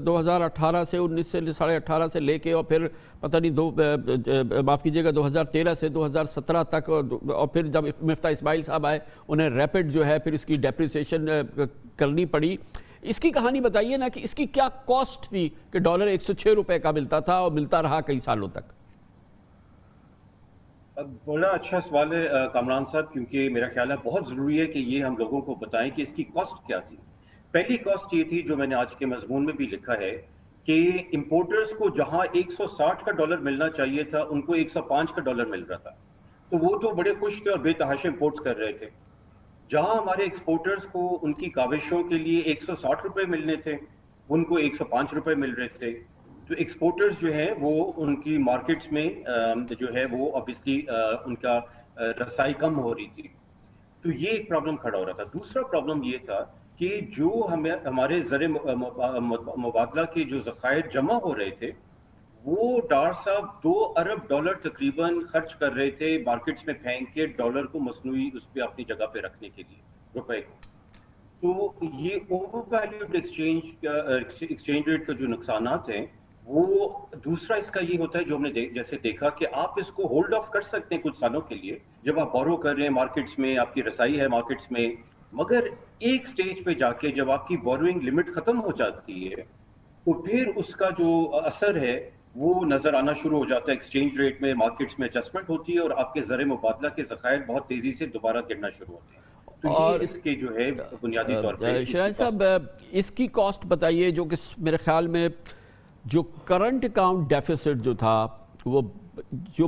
2018 سے 19 سے 18.5 سے لے کے، اور پھر پتہ نہیں معاف کیجیے گا 2013 سے 2017 تک، اور پھر جب مفتاح اسماعیل صاحب آئے انہیں ریپڈ جو ہے پھر اس کی ڈیپریسیشن کرنی پڑی. اس کی کہانی بتائیے نا کہ اس کی کیا کاسٹ تھی کہ ڈالر 106 روپے کا ملتا تھا اور ملتا رہا کئی سالوں تک. بڑا اچھا سوال ہے کامران صاحب، کیونکہ میرا خیال ہے بہت ضروری ہے کہ یہ ہم لوگوں کو بتائیں کہ اس کی کاسٹ کیا تھی. پہلی کاسٹ یہ تھی جو میں نے آج کے مضمون میں بھی لکھا ہے کہ امپورٹرز کو جہاں 160 کا ڈالر ملنا چاہیے تھا ان کو 105 کا ڈالر مل رہا تھا، تو وہ تو بڑے خوش تھے اور بے تحاشا امپورٹس کر رہے تھے. جہاں ہمارے ایکسپورٹرز کو ان کی کاوشوں کے لیے 160 روپے ملنے تھے ان کو 105 روپے مل رہے تھے. تو ایکسپورٹرز جو ہیں وہ ان کی مارکیٹس میں جو ہے وہ obviously ان کا رسائی کم ہو رہی تھی. تو یہ ایک پرابلم کھڑا ہو رہا تھا. دوسرا پرابلم یہ تھا کہ جو ہمارے زر مبادلہ کے جو ذخائر جمع ہو رہے تھے وہ ڈار صاحب 2 ارب ڈالر تقریباً خرچ کر رہے تھے مارکیٹس میں پھینک کے ڈالر کو مصنوعی اس پہ اپنی جگہ پہ رکھنے کے لیے، روپے کو. تو یہ اوور ویلیوڈ ایکسچینج ریٹ کا جو نقصانات ہیں وہ دوسرا اس کا یہ ہوتا ہے جو ہم نے جیسے دیکھا کہ آپ اس کو ہولڈ آف کر سکتے ہیں کچھ سالوں کے لیے جب آپ بورو کر رہے ہیں مارکیٹس میں، آپ کی رسائی ہے مارکیٹس میں، مگر ایک سٹیج پہ جا کے جب آپ کی بوروئنگ لمٹ ختم ہو جاتی ہے تو پھر اس کا جو اثر ہے وہ نظر آنا شروع ہو جاتا ہے. ایکسچینج ریٹ میں، مارکیٹس میں ایڈجسٹمنٹ ہوتی ہے اور آپ کے زر مبادلہ کے ذخائر بہت تیزی سے دوبارہ گرنا شروع ہوتے ہیں. تو یہ اس کے جو ہے بنیادی طور پہ. شاہد صاحب اس کی کاسٹ بتائیے، جو کہ میرے خیال میں جو کرنٹ اکاؤنٹ ڈیفیسٹ جو تھا وہ جو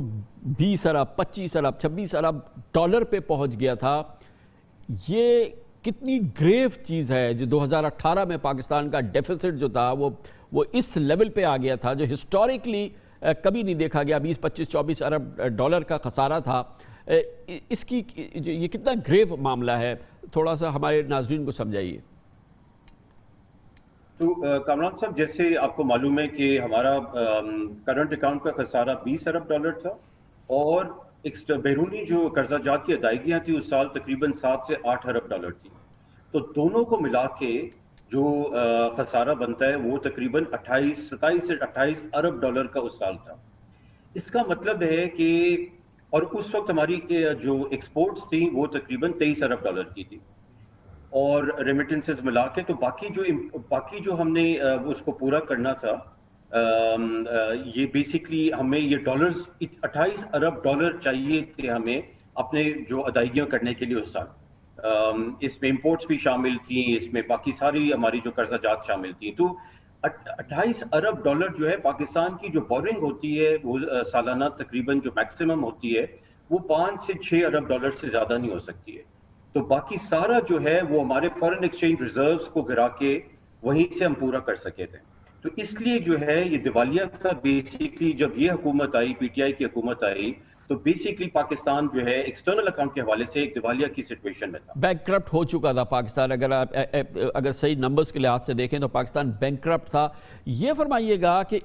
20 ارب 25 ارب 26 ارب ڈالر پہ پہنچ گیا تھا، یہ کتنی گریو چیز ہے. جو 2018 میں پاکستان کا ڈیفیسٹ جو تھا وہ اس لیول پہ آ گیا تھا جو ہسٹوریکلی کبھی نہیں دیکھا گیا. 20 25 24 ارب ڈالر کا خسارہ تھا. اس کی یہ کتنا گریو معاملہ ہے، تھوڑا سا ہمارے ناظرین کو سمجھائیے. تو کامران صاحب جیسے آپ کو معلوم ہے کہ ہمارا کرنٹ اکاؤنٹ کا خسارہ 20 ارب ڈالر تھا اور بیرونی جو قرضہ جات کی ادائیگیاں تھیں اس سال تقریباً 7 سے 8 ارب ڈالر تھی. تو دونوں کو ملا کے جو خسارہ بنتا ہے وہ تقریباً 27 سے 28 ارب ڈالر کا اس سال تھا. اس کا مطلب ہے کہ اور اس وقت ہماری جو ایکسپورٹس تھیں وہ تقریباً 23 ارب ڈالر کی تھی اور ریمیٹنسز ملا کے. تو باقی جو ہم نے اس کو پورا کرنا تھا یہ بیسکلی ہمیں یہ ڈالرز 28 ارب ڈالر چاہیے تھے ہمیں اپنے جو ادائیگیاں کرنے کے لیے اس سال. اس میں امپورٹس بھی شامل تھیں، اس میں باقی ساری ہماری جو قرضہ جات شامل تھیں. تو 28 ارب ڈالر جو ہے پاکستان کی جو بورنگ ہوتی ہے وہ سالانہ تقریباً جو میکسیمم ہوتی ہے وہ 5 سے 6 ارب ڈالر سے زیادہ نہیں ہو سکتی ہے. تو باقی سارا جو ہے وہ ہمارے فورن ایکسچینج ریزروز کو گرا کے وہیں سے ہم پورا کر سکے تھے. تو اس لیے جو ہے یہ دیوالیہ تھا بیسکلی. جب یہ حکومت آئی، پی ٹی آئی کی حکومت آئی، تو بیسکلی پاکستان جو ہے ایکسٹرنل اکاؤنٹ کے حوالے سے ایک دیوالیہ کی سچویشن میں تھا. بینک کرپٹ ہو چکا تھا پاکستان. اگر صحیح نمبرز کے لحاظ سے دیکھیں تو پاکستان بینک کرپٹ تھا. یہ فرمائیے گا کہ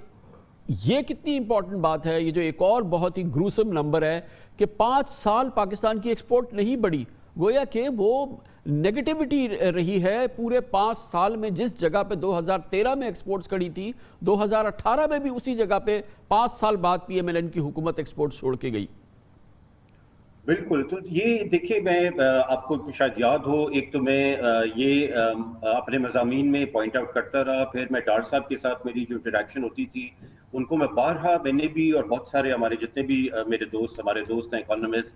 یہ کتنی امپورٹنٹ بات ہے، یہ جو ایک اور بہت ہی گروسم نمبر ہے کہ 5 سال پاکستان کی ایکسپورٹ نہیں بڑھی، گویا کہ وہ نیگیٹیوٹی رہی ہے پورے 5 سال میں. جس جگہ پہ 2013 میں ایکسپورٹس کڑی تھی 2018 میں بھی اسی جگہ پہ 5 سال بعد پی ایم ایل این کی حکومت ایکسپورٹس چھوڑ کے گئی. بالکل. تو یہ دیکھیں میں آپ کو شاید یاد ہو، ایک تو میں یہ اپنے مضامین میں پوائنٹ آؤٹ کرتا رہا، پھر میں ڈار صاحب کے ساتھ میری جو انٹریکشن ہوتی تھی ان کو میں بارہا میں نے بھی اور بہت سارے ہمارے جتنے بھی میرے دوست ہمارے دوست ہیں اکانومسٹ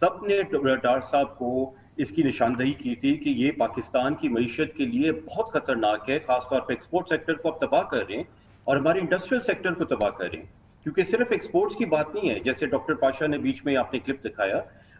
سب نے ڈار صاحب کو اس کی نشاندہی کی تھی کہ یہ پاکستان کی معیشت کے لیے بہت خطرناک ہے، خاص طور پہ ایکسپورٹ سیکٹر کو اب تباہ کر رہے ہیں اور ہمارے انڈسٹریل سیکٹر کو تباہ کر رہے ہیں. کیونکہ صرف ایکسپورٹس کی بات نہیں ہے، جیسے ڈاکٹر پاشا نے بیچ میں آپ نے کلپ دکھایا،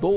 2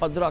15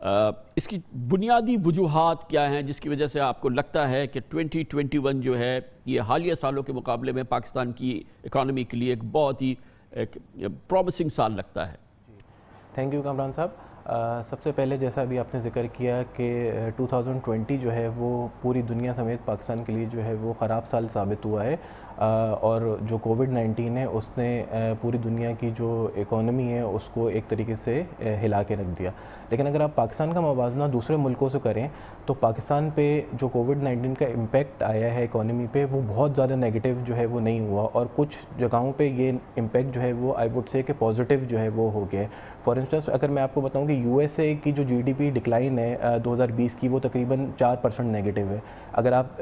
اس کی بنیادی وجوہات کیا ہیں جس کی وجہ سے آپ کو لگتا ہے کہ 2021 جو ہے یہ حالیہ سالوں کے مقابلے میں پاکستان کی اکانومی کے لیے ایک بہت ہی پرومسنگ سال لگتا ہے؟ تھینک یو کامران صاحب. سب سے پہلے جیسا ابھی آپ نے ذکر کیا کہ 2020 جو ہے وہ پوری دنیا سمیت پاکستان کے لیے جو ہے وہ خراب سال ثابت ہوا ہے، اور جو کووڈ-19 ہے اس نے پوری دنیا کی جو اکانومی ہے اس کو ایک طریقے سے ہلا کے رکھ دیا. لیکن اگر آپ پاکستان کا موازنہ دوسرے ملکوں سے کریں تو پاکستان پہ جو کووڈ-19 کا امپیکٹ آیا ہے اکانومی پہ وہ بہت زیادہ نیگیٹو جو ہے وہ نہیں ہوا، اور کچھ جگہوں پہ یہ امپیکٹ جو ہے وہ آئی وڈ سے کہ پازیٹیو جو ہے وہ ہو گیا ہے. فار انسٹنس اگر میں آپ کو بتاؤں کہ یو ایس اے کی جو جی ڈی پی ڈکلائن ہے 2020 کی وہ تقریباً 4% نیگیٹو ہے. اگر آپ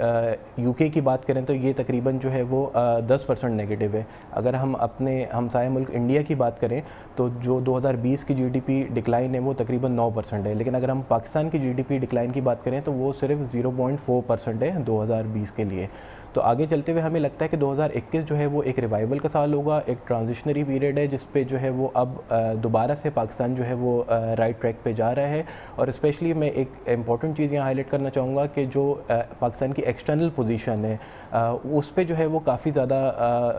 یو کے کی بات کریں تو یہ تقریباً جو ہے وہ 10% نیگیٹو ہے. اگر ہم اپنے ہمسایہ ملک انڈیا کی بات کریں تو جو 2020 کی جی ڈی پی ڈکلائن ہے وہ تقریباً 9% ہے. لیکن اگر ہم پاکستان کی جی ڈی پی ڈکلائن کی بات کریں تو وہ صرف 0.4% ہے 2020 کے لیے. تو آگے چلتے ہوئے ہمیں لگتا ہے کہ 2021 جو ہے وہ ایک ریوائول کا سال ہوگا، ایک ٹرانزیشنری پیریڈ ہے جس پہ جو ہے وہ اب دوبارہ سے پاکستان جو ہے وہ رائٹ ٹریک پہ جا رہا ہے. اور اسپیشلی میں ایک امپورٹنٹ چیز یہاں ہائی لائٹ کرنا چاہوں گا کہ جو پاکستان کی ایکسٹرنل پوزیشن ہے اس پہ جو ہے وہ کافی زیادہ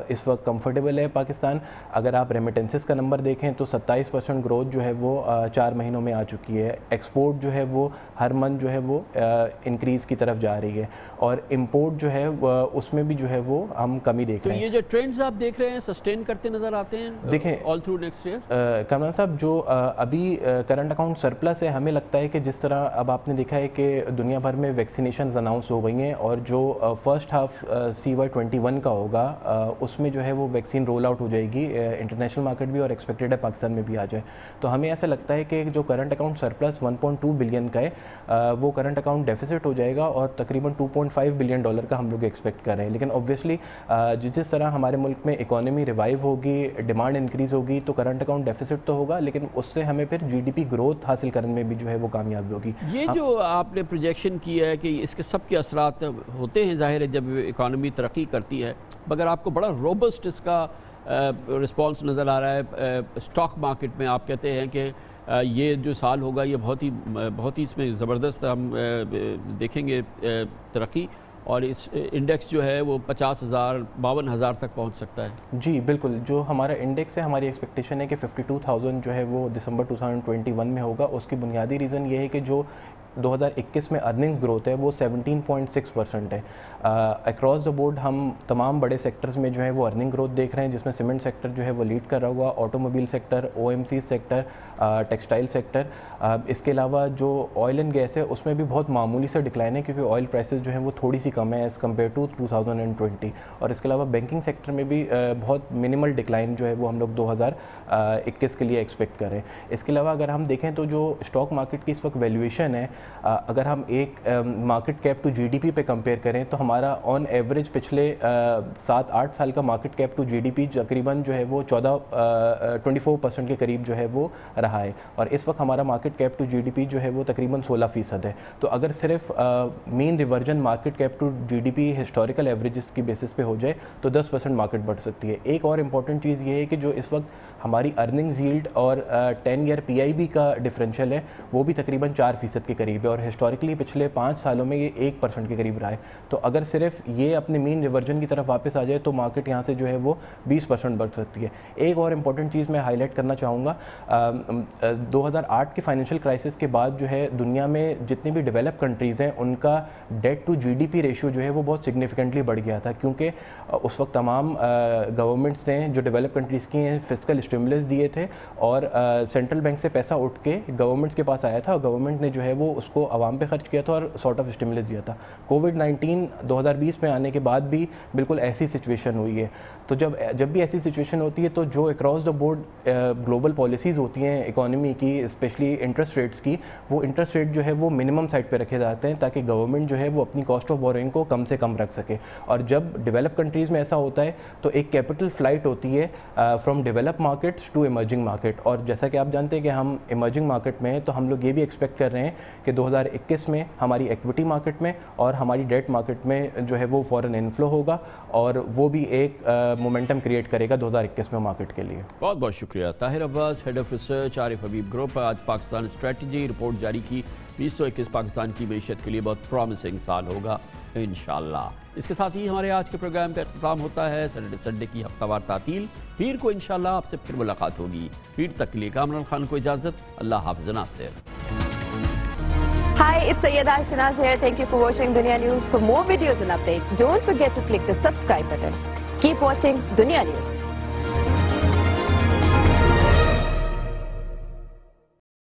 اس وقت کمفرٹیبل ہے پاکستان. اگر آپ ریمیٹنسز کا نمبر دیکھیں تو 27% گروتھ جو ہے وہ 4 مہینوں میں آ چکی ہے. ایکسپورٹ جو ہے وہ ہر منتھ جو ہے وہ انکریز کی طرف جا رہی ہے، اور امپورٹ جو ہے اس میں بھی جو ہے وہ ہم کمی دیکھ رہے ہیں. تو یہ جو ٹرینڈز آپ دیکھ رہے ہیں سسٹین کرتے نظر آتے ہیں دیکھیں all through next year? Kamran صاحب جو ابھی کرنٹ اکاؤنٹ سرپلس ہے، ہمیں لگتا ہے کہ جس طرح اب آپ نے دیکھا ہے کہ دنیا بھر میں ویکسینیشنز اناؤنس ہو گئی ہیں، اور جو فرسٹ ہاف CY21 کا ہوگا اس میں جو ہے وہ ویکسین رول آؤٹ ہو جائے گی انٹرنیشنل مارکیٹ بھی، اور ایکسپیکٹڈ ہے پاکستان میں بھی آ جائے. تو ہمیں ایسا لگتا ہے کہ جو کرنٹ اکاؤنٹ سرپلس 1.2 بلین کا ہے وہ کرنٹ اکاؤنٹ ڈیفیسٹ ہو جائے گا، اور تقریباً $2.5 بلین کا ہم لوگ ایکسپیکٹ کر رہے ہیں. لیکن اوبویسلی جس طرح ہمارے ملک میں اکانومی ریوائیو ہوگی، ڈیمانڈ انکریز ہوگی، تو کرنٹ اکاؤنٹ ڈیفیسٹ تو ہوگا، لیکن اس سے ہمیں پھر جی ڈی پی گروتھ حاصل کرنے میں بھی جو ہے وہ کامیابی ہوگی. یہ جو آپ نے پروجیکشن کیا ہے کہ اس کے سب کے اثرات ہوتے ہیں ظاہر ہے جب اکانومی ترقی کرتی ہے، مگر آپ کو بڑا روبسٹ اس کا رسپانس نظر آ رہا ہے اسٹاک مارکیٹ میں. آپ کہتے ہیں کہ یہ جو سال ہوگا یہ بہت ہی اس میں زبردست ہم دیکھیں گے ترقی، اور اس انڈیکس جو ہے وہ 50,000 52,000 تک پہنچ سکتا ہے. جی بالکل، جو ہمارا انڈیکس ہے ہماری ایکسپیکٹیشن ہے کہ 52,000 جو ہے وہ دسمبر 2021 میں ہوگا. اس کی بنیادی ریزن یہ ہے کہ جو 2021 میں ارننگز گروتھ ہے وہ 17.6% ہے. اکراس دا بورڈ ہم تمام بڑے سیکٹرز میں جو ہے وہ ارننگ گروتھ دیکھ رہے ہیں، جس میں سیمنٹ سیکٹر جو ہے وہ لیڈ کر رہا ہوا، automobile sector, OMC sector, textile sector. اس کے علاوہ جو آئل اینڈ گیس ہے اس میں بھی بہت معمولی سے ڈکلائن ہے، کیونکہ آئل پرائسز جو ہیں وہ تھوڑی سی کم ہے ایز کمپیئر ٹو 2020. اور اس کے علاوہ بینکنگ سیکٹر میں بھی بہت منیمل ڈکلائن جو ہے وہ ہم لوگ 2021 کے لیے ایکسپیکٹ کر رہے ہیں. اس کے علاوہ اگر ہم دیکھیں تو جو اسٹاک مارکیٹ کی اس وقت ویلیویشن ہے، اگر ہم ایک market cap to G D P پہ کمپیئر کریں تو ہمارا آن ایوریج پچھلے 7-8 سال کا market cap to G D P تقریباً جو ہے وہ 24% کے قریب جو ہے وہ رہا ہے، اور اس وقت ہمارا market cap to G D P جو ہے وہ تقریباً 16% ہے. تو اگر صرف mean reversion market cap to G D P historical averages کی بیسس پہ ہو جائے تو 10% مارکیٹ بڑھ سکتی ہے. ایک اور امپورٹنٹ چیز یہ ہے کہ جو اس وقت ہماری ارننگز ییلڈ اور 10 ایئر PIB کا ڈفرینشیل ہے وہ بھی تقریباً 4% کے قریب ہے، اور ہسٹوریکلی پچھلے 5 سالوں میں یہ 1% کے قریب رہا ہے. تو اگر صرف یہ اپنے مین ریورژن کی طرف واپس آ جائے تو مارکیٹ یہاں سے جو ہے وہ 20% بڑھ سکتی ہے. ایک اور امپورٹنٹ چیز میں ہائی لائٹ کرنا چاہوں گا، 2008 کے فائنینشیل کرائسس کے بعد جو ہے دنیا میں جتنی بھی ڈیولپ کنٹریز ہیں ان کا debt to G D P ratio جو ہے وہ بہت سگنیفیکنٹلی بڑھ گیا تھا، کیونکہ اس وقت تمام گورنمنٹس نے جو ڈیولپ کنٹریز کی ہیں فسکل اسٹیمولس دیے تھے، اور سینٹرل بینک سے پیسہ اٹھ کے گورنمنٹس کے پاس آیا تھا، اور گورنمنٹ نے جو ہے وہ اس کو عوام پہ خرچ کیا تھا اور سارٹ آف اسٹیمولس دیا تھا. کووڈ-19 2020 میں آنے کے بعد بھی بالکل ایسی سچویشن ہوئی ہے. تو جب بھی ایسی سچویشن ہوتی ہے تو جو across the board global policies ہوتی ہیں اکانومی کی، اسپیشلی انٹرسٹ ریٹس کی، وہ انٹرسٹ ریٹ جو ہے وہ منیمم سائڈ پہ رکھے جاتے ہیں تاکہ گورنمنٹ جو ہے وہ اپنی کاسٹ آف بورنگ کو کم سے کم رکھ سکے. اور جب ڈیولپ کنٹریز میں ایسا ہوتا ہے تو ایک کیپٹل فلائٹ ہوتی ہے from develop markets to emerging market. اور جیسا کہ آپ جانتے ہیں کہ ہم ایمرجنگ مارکیٹ میں ہیں، تو ہم لوگ یہ بھی ایکسپیکٹ کر رہے ہیں کہ کہ 2021 میں ہماری ایکوٹی مارکیٹ میں اور ہماری ڈیٹ مارکیٹ میں جو ہے وہ فورن انفلو ہوگا اور وہ بھی ایک مومنٹم کریٹ کرے گا 2021 میں مارکیٹ کے لیے. بہت بہت شکریہ. Tahir Abbas, head of research Arif Habib group. آج پاکستان اسٹریٹجی رپورٹ جاری کی. 2021 پاکستان کی معیشت کے لیے بہت پرومسنگ سال ہوگا انشاءاللہ. اس کے ساتھ ہی ہمارے آج کے پروگرام کا اختتام ہوتا ہے. سنڈے کی ہفتہ وار تعطیل. پیر کو انشاءاللہ آپ سے پھر ملاقات ہوگی. پیر تک کے لیے کامران خان کو اجازت. اللہ حافظ ناصر. Hi, it's Sayyeda Shanaz here. Thank you for watching Dunya News. For more videos and updates, don't forget to click the subscribe button. Keep watching Dunya News.